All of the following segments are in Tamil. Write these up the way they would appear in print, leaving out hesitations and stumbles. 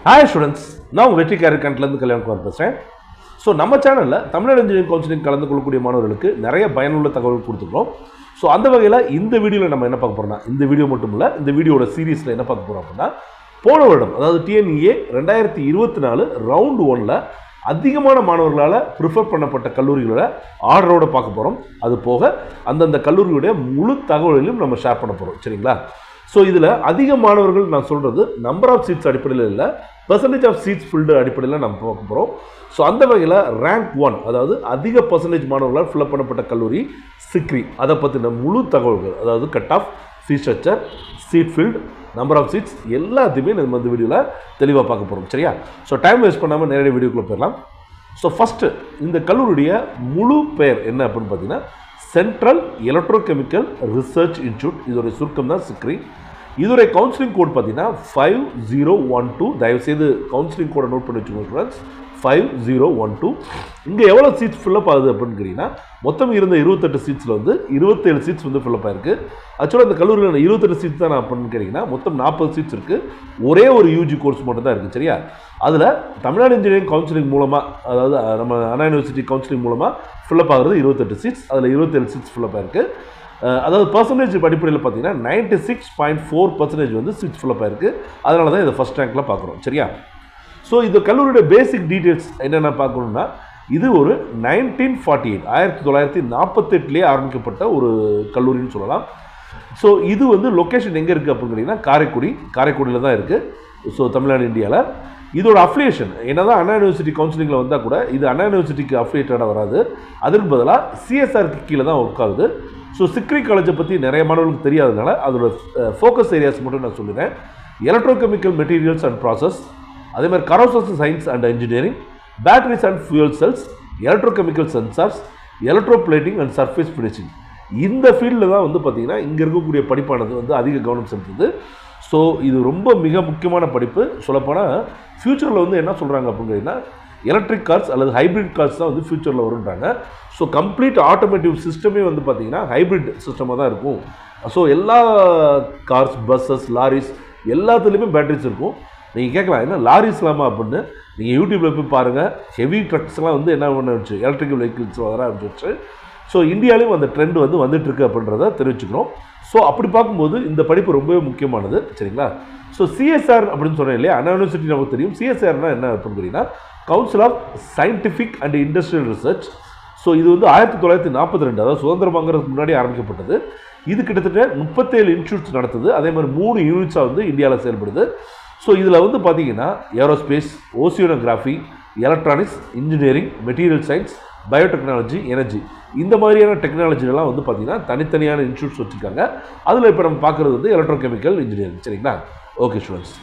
ஹாய் ஸ்டூடெண்ட்ஸ், நான் உங்கள் வெற்றி கேரியர் கண்ட்லேருந்து கல்யாணம் பேசுகிறேன். ஸோ நம்ம சேனலில் தமிழ்நாடு இன்ஜினியரிங் கவுன்சிலிங் கலந்து கொள்ளக்கூடிய மாணவர்களுக்கு நிறைய பயனுள்ள தகவல் கொடுத்துருக்கோம். ஸோ அந்த வகையில் இந்த வீடியோவில் நம்ம என்ன பார்க்க போகிறோம்னா, இந்த வீடியோ மட்டும் இல்லை, இந்த வீடியோட சீரீஸில் என்ன பார்க்க போகிறோம் அப்படின்னா, போன வருடம் அதாவது டிஎன்இஏ 2024 ரவுண்ட் 1ல் அதிகமான மாணவர்களால் ப்ரிஃபர் பண்ணப்பட்ட கல்லூரிகளோட ஆர்டரோடு பார்க்க போகிறோம். அது போக அந்தந்த கல்லூரியுடைய முழு தகவல்களையும் நம்ம ஷேர் பண்ண போகிறோம். சரிங்களா? ஸோ இதில் அதிக மாணவர்கள் நான் சொல்கிறது நம்பர் ஆஃப் சீட்ஸ் அடிப்படையில் இல்லை, பெர்சன்டேஜ் ஆஃப் சீட்ஸ் ஃபில்டு அடிப்படையில் நம்ம பார்க்க போகிறோம். ஸோ அந்த வகையில் ரேங்க் 1 அதாவது அதிக பர்சன்டேஜ் மாணவர்களால் ஃபில்அப் பண்ணப்பட்ட கல்லூரி சிக்ரி, அதை பற்றின முழு தகவல்கள், அதாவது cut off, fees structure, seat filled, number of seats எல்லாத்தையுமே நம்ம இந்த வீடியோவில் தெளிவாக பார்க்க போகிறோம். சரியா? ஸோ டைம் வேஸ்ட் பண்ணாமல் நேரடி வீடியோக்குள்ளே போயிடலாம். ஸோ ஃபஸ்ட்டு இந்த கல்லூரியுடைய முழு பெயர் என்ன அப்படின்னு பார்த்தீங்கன்னா, சென்ட்ரல் எலக்ட்ரோகெமிக்கல் ரிசர்ச் இன்ஸ்டியூட். இதோடைய சுருக்கம் தான் சிக்ரி. இதோடைய கவுன்சிலிங் கோட் பார்த்தீங்கன்னா 5012. தயவுசெய்து கவுன்சிலிங் கோடை நோட் பண்ணி வச்சுக்கோங்க ஃப்ரெண்ட்ஸ், 5012. இங்கே எவ்வளோ சீட்ஸ் ஃபில்லப் ஆகுது அப்படின்னு கேட்டிங்கன்னா, மொத்தம் இருந்த 28 சீட்ஸில் வந்து 27 சீட்ஸ் வந்து ஃபில்லப் ஆயிருக்கு. ஆக்சுவலாக இந்த கல்லூரியில் 28 சீட்ஸ் தான் அப்படின்னு கேட்டிங்கன்னா, மொத்தம் 40 சீட்ஸ் இருக்குது. ஒரே ஒரு யூஜி கோர்ஸ் மட்டும் தான் இருக்குது. சரியா? அதில் தமிழ்நாடு இன்ஜினியரிங் கவுன்சிலிங் மூலமாக, அதாவது நம்ம அண்ணா யூனிவர்சிட்டி கவுன்சிலிங் மூலமாக ஃபில்லப் ஆகிறது 28 சீட்ஸ். அதில் 27 சீட்ஸ் ஃபில்லப் ஆயிருக்கு. அதாவது பர்சன்டேஜ் அடிப்படையில் பார்த்தீங்கன்னா 96.4% வந்து சீட்ஸ் ஃபில்லப் ஆயிருக்கு. அதனால தான் இதை ஃபஸ்ட் ரேங்க்கில் பார்க்குறோம். சரியா? ஸோ இந்த கல்லூரியோட பேசிக் டீட்டெயில்ஸ் என்னென்ன பார்க்கணுன்னா, இது ஒரு 1948 ஆரம்பிக்கப்பட்ட ஒரு கல்லூரின்னு சொல்லலாம். ஸோ இது வந்து லொக்கேஷன் எங்கே இருக்குது அப்படின்னு கேட்டிங்கன்னா, காரைக்குடியில் தான் இருக்குது. ஸோ தமிழ்நாடு இந்தியாவில். இதோட அஃபிலியேஷன் என்னதான் அண்ணா யூனிவர்சிட்டி கவுன்சிலிங்கில் வந்தால் கூட இது அண்ணா யூனிவர்சிட்டிக்கு அஃபிலியேட்டடாக வராது. அதற்கு பதிலாக சிஎஸ்ஆருக்கு கீழே தான் ஒர்க் ஆகுது. ஸோ சிக்ரி காலேஜை பற்றி நிறைய மாணவர்களுக்கு தெரியாதனால அதோட ஃபோக்கஸ் ஏரியாஸ் மட்டும் நான் சொல்லுறேன். எலக்ட்ரோகெமிக்கல் மெட்டீரியல்ஸ் அண்ட் ப்ராசஸ், அதே மாதிரி corrosion science and engineering, batteries and fuel cells, electrochemical sensors, electroplating and surface finishing. இந்த ஃபீல்டில் தான் வந்து பார்த்திங்கன்னா இங்கே இருக்கக்கூடிய படிப்பானது வந்து அதிக கவனம் செலுத்துது. ஸோ இது ரொம்ப மிக முக்கியமான படிப்பு. சொல்லப்போனால் ஃப்யூச்சரில் வந்து என்ன சொல்கிறாங்க அப்படின்னு கேட்டிங்கன்னா, எலக்ட்ரிக் கார்ஸ் அல்லது ஹைப்ரிட் கார்ஸ் தான் வந்து ஃப்யூச்சரில் வருன்றாங்க. ஸோ கம்ப்ளீட் ஆட்டோமேட்டிவ் சிஸ்டமே வந்து பார்த்திங்கன்னா ஹைப்ரிட் சிஸ்டமாக தான் இருக்கும். ஸோ எல்லா கார்ஸ், பஸ்ஸஸ், லாரிஸ் எல்லாத்துலேயுமே பேட்டரிஸ் இருக்கும். நீங்கள் கேட்கலாம், என்ன லாரிஸ் இல்லாமல் அப்படின்னு. நீங்கள் யூடியூப்பில் போய் பாருங்கள், ஹெவி ட்ரக்ஸ்லாம் வந்து என்ன பண்ண எலக்ட்ரிக்கல் வெஹிக்கிள்ஸ் வர ஆரம்பிச்சிருச்சு. ஸோ இந்தியாவிலையும் அந்த ட்ரெண்ட் வந்து வந்துட்டுருக்கு அப்படின்றத தெரிவிச்சுக்கிறோம். ஸோ அப்படி பார்க்கும்போது இந்த படிப்பு ரொம்பவே முக்கியமானது. சரிங்களா? ஸோ சிஎஸ்ஆர் அப்படின்னு சொன்னேன் இல்லையா, அண்ணா யூனிவர்சிட்டி நமக்கு தெரியும். சிஎஸ்ஆர்னா என்ன அப்படின்னு கேட்டிங்கன்னா, council of scientific and industrial research. So இது வந்து 1942, அதாவது சுதந்திரம் வாங்குறதுக்கு முன்னாடி ஆரம்பிக்கப்பட்டது. இது கிட்டத்தட்ட 37 இன்ஸ்டியூட்ஸ் நடத்துது. அதே மாதிரி 3 யூனிட்ஸாக வந்து இந்தியாவில் செயல்படுது. ஸோ இதில் வந்து பார்த்தீங்கன்னா aerospace, oceanography, electronics, engineering, material science, biotechnology, energy, இந்த மாதிரியான டெக்னாலஜிலாம் வந்து பார்த்திங்கன்னா தனித்தனியான இன்ஸ்டியூட்ஸ் வச்சுருக்காங்க. அதில் இப்போ நம்ம பார்க்குறது வந்து எலக்ட்ரோகெமிக்கல் இன்ஜினியரிங். சரிங்களா? Okay students.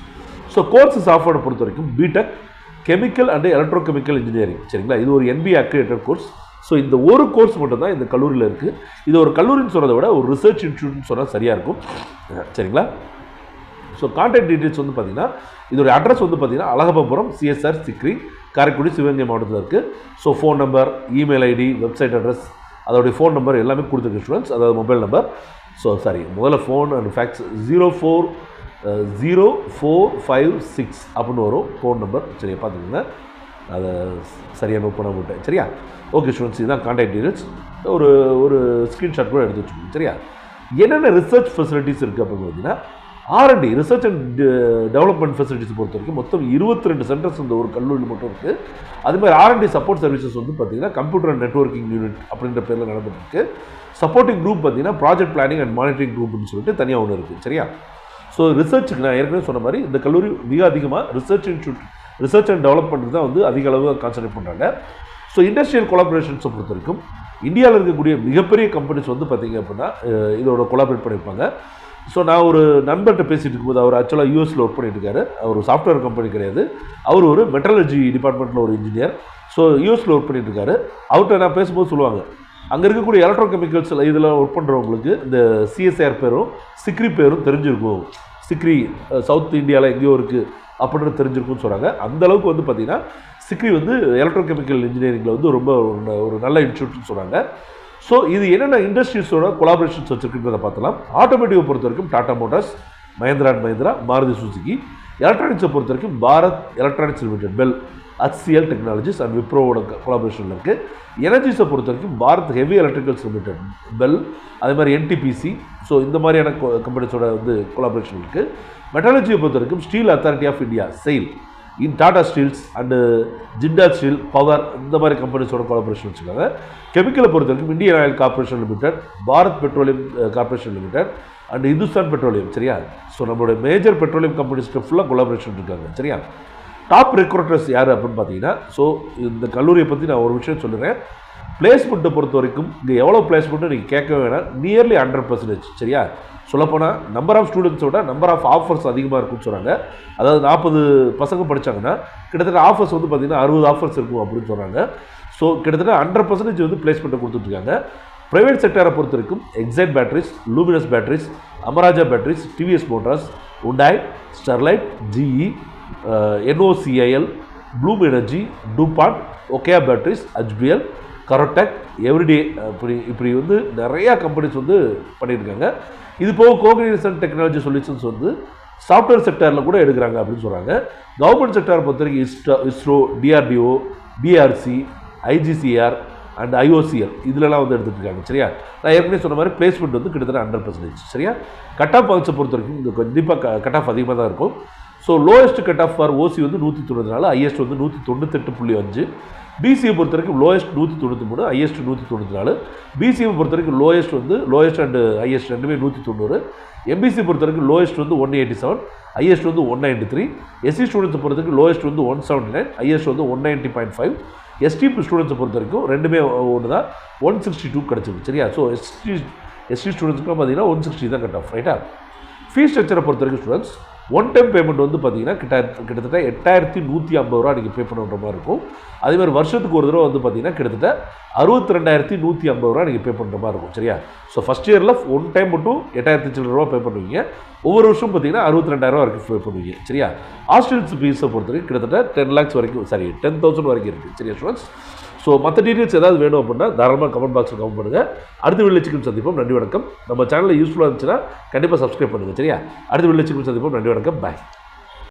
ஸோ கோர்ஸஸ் ஆஃபர்டை பொறுத்த வரைக்கும் BTech chemical and electrochemical engineering. சரிங்களா? இது ஒரு NBA அக்ரிடேட்டட் கோர்ஸ். ஸோ இந்த ஒரு கோர்ஸ் மட்டும் தான் இந்த கல்லூரியில் இருக்குது. இது ஒரு கல்லூரின்னு சொல்கிறத விட ஒரு ரிசர்ச் இன்ஸ்டியூட்னு சொன்னால் சரியாக இருக்கும். சரிங்களா? ஸோ கான்டாக்ட் டீட்டெயில்ஸ் வந்து பார்த்திங்கன்னா, இதோடைய அட்ரஸ் வந்து பார்த்திங்கன்னா அழகப்பபுரம், சிஎஸ்ஆர் சிக்ரி, காரைக்குடி, சிவகங்கை மாவட்டத்தில் இருக்குது. So phone number, email ID, website address, அதோடைய ஃபோன் நம்பர் எல்லாமே கொடுத்துருக்கு ஸ்டூடெண்ட்ஸ். அதாவது மொபைல் நம்பர். ஸோ சாரி, முதல்ல ஃபோன் அண்ட் ஃபேக்ஸ் 040456 அப்படின்னு வரும் ஃபோன் நம்பர். சரியா? பார்த்துக்கோங்க, அதை சரியாக நோட் பண்ண மாட்டேன். சரியா? ஓகே ஸ்டூடெண்ட்ஸ், இதுதான் கான்டாக்ட் டீட்டெயில்ஸ். ஒரு ஸ்க்ரீன்ஷாட் கூட எடுத்து வச்சுக்கோங்க. சரியா? என்னென்ன ரிசர்ச் ஃபெசிலிட்டிஸ் இருக்குது அப்படின்னு பார்த்தீங்கன்னா, R&D research and development facilities பொறுத்த வரைக்கும் மொத்தம் 22 சென்டர்ஸ் இந்த ஒரு கல்லூரியில் மட்டும் இருக்குது. அதுமாதிரி R&D சப்போர்ட் சர்வீசஸ் வந்து பார்த்திங்கன்னா கம்ப்யூட்டர் அண்ட் நெட்வொர்க்கிங் யூனிட் அப்படின்ற பேரில் நடந்துருக்கு. சப்போர்ட்டிங் குரூப் பார்த்திங்கன்னா ப்ராஜெக்ட் பிளானிங் அண்ட் மானிட்டரிங் குரூப்னு சொல்லிட்டு தனியாக ஒன்று இருக்குது. சரியா? ஸோ ரிசர்ச்சுக்கு நான் ஏற்கனவே சொன்ன மாதிரி இந்த கல்லூரி மிக அதிகமாக ரிசர்ச் அண்ட் டெவலப்மெண்ட்டுக்கு தான் வந்து அதிக அளவு கான்சன்ட்ரேட் பண்ணுறாங்க. ஸோ இண்டஸ்ட்ரியல் கொலாபரேஷன்ஸை பொறுத்த வரைக்கும் இந்தியாவில் இருக்கக்கூடிய மிகப்பெரிய கம்பெனிஸ் வந்து பார்த்திங்க அப்படின்னா இதோட கொலாபரேட் பண்ணியிருப்பாங்க. ஸோ நான் ஒரு நண்பர்கிட்ட பேசிகிட்டு இருக்கும்போது, அவர் ஆக்சுவலாக யூஎஸில் ஒர்க் பண்ணிட்டு இருக்காரு. அவர் ஒரு சாஃப்ட்வேர் கம்பெனி கிடையாது, அவர் ஒரு மெட்ரலஜி டிபார்ட்மெண்ட்டில் ஒரு இன்ஜினியர். ஸோ யூஎஸில் ஒர்க் பண்ணிட்டு இருக்காரு. அவர்கிட்ட நான் பேசும்போது சொல்லுவாங்க, அங்கே இருக்கக்கூடிய எலக்ட்ரோகெமிக்கல்ஸ் இதில் ஒர்க் பண்ணுறவங்களுக்கு இந்த சிஎஸ்ஆர் பேரும் சிக்ரி பேரும் தெரிஞ்சிருக்கும். சிக்ரி சவுத் இந்தியாவில் எங்கேயோ இருக்குது அப்படின்றது தெரிஞ்சிருக்கும்னு சொல்கிறாங்க. அந்தளவுக்கு வந்து பார்த்திங்கன்னா சிக்ரி வந்து எலக்ட்ரோகெமிக்கல் இன்ஜினியரிங்கில் வந்து ரொம்ப ஒரு நல்ல இன்ஸ்டியூட்னு சொல்கிறாங்க. ஸோ இது என்னென்ன இண்டஸ்ட்ரீஸோட கொலாபரேஷன்ஸ் வச்சுருக்குன்றதை பார்த்தலாம். ஆட்டோமேட்டிவ் பொறுத்த வரைக்கும் Tata Motors, Mahindra and Mahindra, Maruti Suzuki, எலக்ட்ரானிக்ஸை பொறுத்த வரைக்கும் Bharat Electronics Limited BEL, HCL Technologies and விப்ரோவோட கொலாபரேஷன் இருக்குது. எனர்ஜிஸை பொறுத்த வரைக்கும் Bharat Heavy Electricals Limited BHEL, அதே மாதிரி NTPC, ஸோ இந்த மாதிரியான கம்பெனிஸோட வந்து கொலாபரேஷன் இருக்குது. மெட்டாலஜியை பொறுத்த வரைக்கும் steel authority of India SAIL, in Tata steels and Jindal steel, power, இந்த மாதிரி கம்பெனிஸோட கொலாபரேஷன் வச்சுருக்காங்க. கெமிக்கலை பொறுத்த வரைக்கும் Indian oil corporation limited, Bharat petroleum corporation limited and Hindustan petroleum. சரியா? ஸோ நம்மளோட மேஜர் பெட்ரோலியம் கம்பெனிஸ்ட்டு ஃபுல்லாக கொலாபரேஷன் இருக்காங்க. சரியா? டாப் ரெக்ரூட்டர்ஸ் யார் அப்படின்னு பார்த்தீங்கன்னா, ஸோ இந்த கல்லூரியை பற்றி நான் ஒரு விஷயம் சொல்லுறேன். பிளேஸ்மெண்ட்டை பொறுத்த வரைக்கும் இங்கே எவ்வளோ பிளேஸ்மெண்ட்டு நீங்கள் கேட்கவே வேணாம், நியர்லி 100%. சரியா? சொல்லப்போனால் நம்பர் ஆஃப் ஸ்டூடெண்ட்ஸோட நம்பர் ஆஃப் ஆஃபர்ஸ் அதிகமாக இருக்குன்னு சொல்கிறாங்க. அதாவது 40 பசங்க படித்தாங்கன்னா கிட்டத்தட்ட ஆஃபர்ஸ் வந்து பார்த்திங்கன்னா 60 ஆஃபர்ஸ் இருக்கும் அப்படின்னு சொல்கிறாங்க. ஸோ கிட்டத்தட்ட 100% வந்து பிளேஸ்மெண்ட்டை கொடுத்துட்ருக்காங்க. ப்ரைவேட் செக்டரை பொறுத்த வரைக்கும் Exide batteries, Luminous batteries, Amara Raja batteries, TVS Motors, Hyundai, Sterlite, GE, NOCIL, Bloom Energy, DuPont, Okaya batteries, HBL, Corrotech, Eveready, இப்படி வந்து நிறையா கம்பெனிஸ் வந்து பண்ணியிருக்காங்க. இது போக கோஆர்டினேஷன் டெக்னாலஜி சொல்யூஷன்ஸ் வந்து சாஃப்ட்வேர் செக்டரில் கூட எடுக்கிறாங்க அப்படின்னு சொல்கிறாங்க. கவர்மெண்ட் செக்டரை பொறுத்த வரைக்கும் ISRO, DRDO, BRC, IGCR and IOCL இதிலலாம் வந்து எடுத்துகிட்டு இருக்காங்க. சரியா? நான் ஏற்கனவே சொன்ன மாதிரி பிளேஸ்மெண்ட் வந்து கிட்டத்தட்ட 100%. சரியா? கட் ஆஃப் பாயிண்ட்ஸை பொறுத்த வரைக்கும் இது கண்டிப்பாக கட் ஆஃப் அதிகமாக தான் இருக்கும். So lowest cut off for OC வந்து 194, ஹையஸ்ட் வந்து 198.5. BCயை பொறுத்த வரைக்கும் லோயஸ்ட் 193, ஹையஸ்ட் 194. BCயை பொறுத்த வரைக்கும் லோயஸ்ட் அண்ட் ஹையஸ்ட் ரெண்டுமே 190. MBC பொறுத்த வரைக்கும் லோயஸ்ட் வந்து 187, ஹையஸ்ட் வந்து 193. SC ஸ்டூடெண்ட்ஸை பொறுத்த வரைக்கும் லோயஸ்ட் வந்து 179, ஹையஸ்ட் வந்து 190.5. ST ஸ்டூடெண்ட்ஸை பொறுத்த வரைக்கும் ரெண்டுமே ஒன்று தான், 162 கிடச்சிருக்கு. சரியா? ஸோ ST ஸ்டூடெண்ட்ஸ்க்குலாம் பார்த்தீங்கன்னா 160 தான் கட் ஆஃப். ரைட்டா? ஃபீஸ் ஸ்ட்ரக்சரை பொறுத்த வரைக்கும் ஸ்டூடெண்ட்ஸ் ஒன் டைம் பேமெண்ட் வந்து பார்த்தீங்கன்னா கிட்டத்தட்ட 8150 ரூபா நீங்கள் பே பண்ணுற மாதிரி இருக்கும். அதேமாதிரி வருஷத்துக்கு ஒரு தடவை வந்து பார்த்தீங்கன்னா கிட்டத்தட்ட 62,150 ரூபா நீங்கள் பே பண்ணுற மாதிரி இருக்கும். சரியா? ஸோ ஃபஸ்ட் இயரில் ஒன் டைம் மட்டும் 8000 ரூபா பே பண்ணுவீங்க. ஒவ்வொரு வருஷம் பார்த்தீங்கன்னா 62,000 ரூபா வரைக்கும் பே பண்ணுவீங்க. சரியா? ஹாஸ்டல்ஸ் ஃபீஸை பொறுத்த வரைக்கும் கிட்டத்தட்ட 10 lakhs வரைக்கும், 10,000 வரைக்கும் இருக்குது. சரியா ஸ்டூடெண்ட்ஸ்? ஸோ மற்ற டீட்டெயில்ஸ் ஏதாவது வேணும் அப்படின்னா தாராளமாக கமெண்ட் பாக்ஸில் கமெண்ட் பண்ணுங்கள். அடுத்த வீடியோவில் சிக்கன் சந்திப்போம். நன்றி வணக்கம். நம்ம சேனலில் யூஸ்ஃபுல்லாக இருந்துச்சுன்னா கண்டிப்பாக சப்ஸ்கிரைப் பண்ணுங்கள். சரியா? அடுத்த வீடியோவில் சிக்கன் சந்திப்போம். நன்றி வணக்கம். பாய்.